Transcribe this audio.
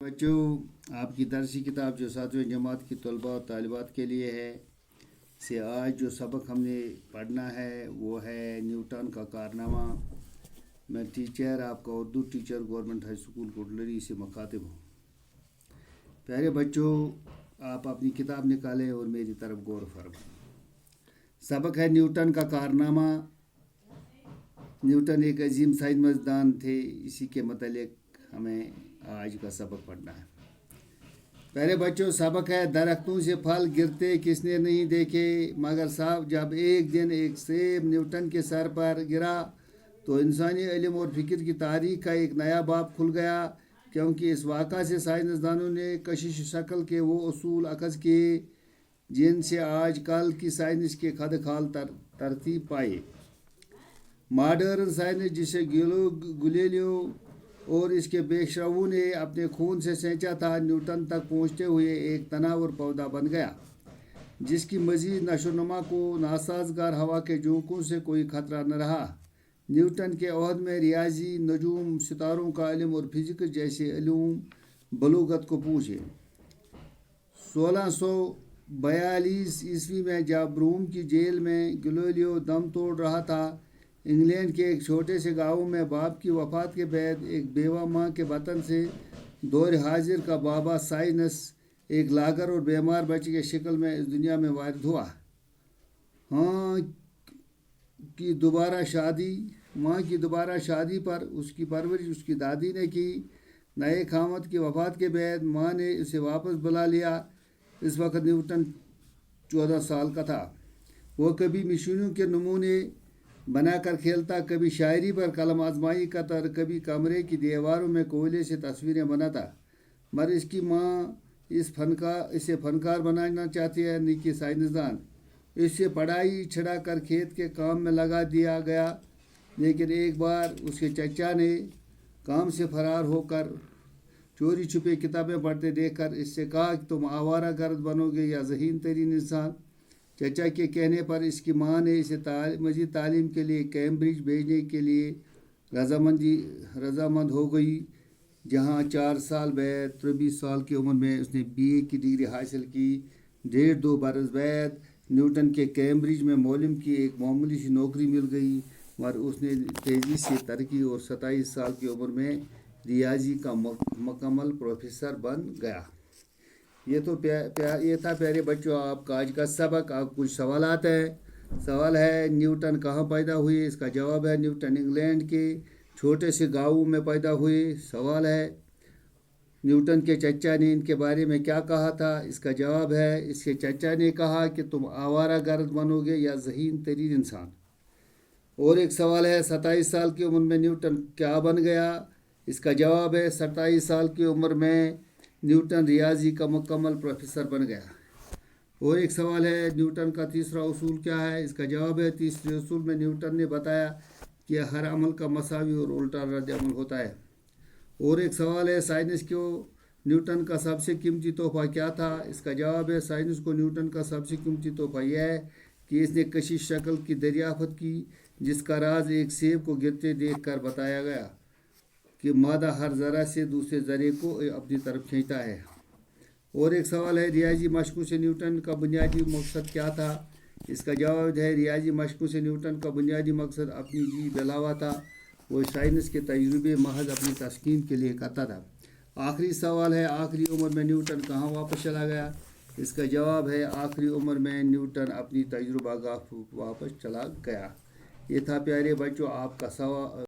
بچوں، آپ کی درسی کتاب جو ساتویں جماعت کی طلباء و طالبات کے لیے ہے سے آج جو سبق ہم نے پڑھنا ہے وہ ہے نیوٹن کا کارنامہ۔ میں ٹیچر، آپ کا Urdu teacher, government high school کوٹلری سے مخاطب ہوں۔ پیارے بچوں، آپ اپنی کتاب نکالیں اور میری طرف غور فرمائیں۔ سبق ہے نیوٹن کا کارنامہ۔ نیوٹن ایک عظیم سائنسدان تھے، اسی کے متعلق ہمیں آج کا سبق پڑھنا ہے۔ پہلے بچوں، سبق ہے درختوں سے پھل گرتے کس نے نہیں دیکھے، مگر صاحب جب ایک دن ایک سیب نیوٹن کے سر پر گرا تو انسانی علم اور فکر کی تاریخ کا ایک نیا باب کھل گیا، کیونکہ اس واقعہ سے سائنسدانوں نے کشش شکل کے وہ اصول اخذ کیے جن سے آج کل کی سائنس کے خد خال ترتیب پائے۔ ماڈرن سائنس، جسے گلیلیو اور اس کے پیشرووں نے اپنے خون سے سینچا تھا، نیوٹن تک پہنچتے ہوئے ایک تناور پودا بن گیا جس کی مزید نشو و نما کو ناسازگار ہوا کے جھونکوں سے کوئی خطرہ نہ رہا۔ نیوٹن کے عہد میں ریاضی، نجوم، ستاروں کا علم اور فزکس جیسے علوم بلوغت کو پہنچے۔ 1642 عیسوی میں جب روم کی جیل میں گلیلیو دم توڑ رہا تھا، انگلینڈ کے ایک چھوٹے سے گاؤں میں باپ کی وفات کے بعد ایک بیوہ ماں کے بطن سے دور حاضر کا بابا سائنس ایک لاغر اور بیمار بچے کی شکل میں اس دنیا میں وارد ہوا۔ ماں کی دوبارہ شادی پر اس کی پرورش اس کی دادی نے کی۔ نئے خامد کی وفات کے بعد ماں نے اسے واپس بلا لیا۔ اس وقت نیوٹن 14 سال کا تھا۔ وہ کبھی مشینوں کے نمونے بنا کر کھیلتا، کبھی شاعری پر قلم آزمائی کرتا اور کبھی کمرے کی دیواروں میں کوئلے سے تصویریں بناتا، مگر اس کی ماں اسے فنکار بنانا چاہتی ہے، نہ کہ سائنسدان۔ اس سے پڑھائی چھڑا کر کھیت کے کام میں لگا دیا گیا، لیکن ایک بار اس کے چچا نے کام سے فرار ہو کر چوری چھپے کتابیں پڑھتے دیکھ کر اس سے کہا کہ تم آوارہ گرد بنو گے یا ذہین ترین انسان۔ چچا کے کہنے پر اس کی ماں نے اسے مزید تعلیم کے لیے کیمبرج بھیجنے کے لیے رضامند ہو گئی، جہاں 4 سال بعد 23 سال کی عمر میں اس نے BA کی ڈگری حاصل کی۔ 1.5-2 برس بعد نیوٹن کے کیمبرج میں معلم کی ایک معمولی سی نوکری مل گئی، مگر اس نے تیزی سے ترقی اور 27 سال کی عمر میں ریاضی کا مکمل پروفیسر بن گیا۔ یہ تھا پیارے بچوں آپ کا آج کا سبق۔ آپ کچھ سوالات ہیں۔ سوال ہے نیوٹن کہاں پیدا ہوئے؟ اس کا جواب ہے نیوٹن انگلینڈ کے چھوٹے سے گاؤں میں پیدا ہوئے۔ سوال ہے نیوٹن کے چچا نے ان کے بارے میں کیا کہا تھا؟ اس کا جواب ہے اس کے چچا نے کہا کہ تم آوارہ گرد بنو گے یا ذہین ترین انسان۔ اور ایک سوال ہے 27 سال کی عمر میں نیوٹن کیا بن گیا؟ اس کا جواب ہے 27 سال کی عمر میں نیوٹن ریاضی کا مکمل پروفیسر بن گیا۔ اور ایک سوال ہے نیوٹن کا تیسرا اصول کیا ہے؟ اس کا جواب ہے تیسرے اصول میں نیوٹن نے بتایا کہ ہر عمل کا مساوی اور الٹا رد عمل ہوتا ہے۔ اور ایک سوال ہے سائنس کو نیوٹن کا سب سے قیمتی تحفہ کیا تھا؟ اس کا جواب ہے سائنس کو نیوٹن کا سب سے قیمتی تحفہ یہ ہے کہ اس نے کشش شکل کی دریافت کی، جس کا راز ایک سیب کو گرتے دیکھ کر بتایا گیا کہ مادہ ہر ذرہ سے دوسرے ذرے کو اپنی طرف کھینچتا ہے۔ اور ایک سوال ہے ریاضی مشقوں سے نیوٹن کا بنیادی مقصد کیا تھا؟ اس کا جواب ہے ریاضی مشقوں سے نیوٹن کا بنیادی مقصد اپنی جی بہلاوا تھا۔ وہ سائنس کے تجربے محض اپنی تسکین کے لیے کرتا تھا۔ آخری سوال ہے آخری عمر میں نیوٹن کہاں واپس چلا گیا؟ اس کا جواب ہے آخری عمر میں نیوٹن اپنی تجربہ گاہ واپس چلا گیا۔ یہ تھا پیارے بچوں آپ کا سوال۔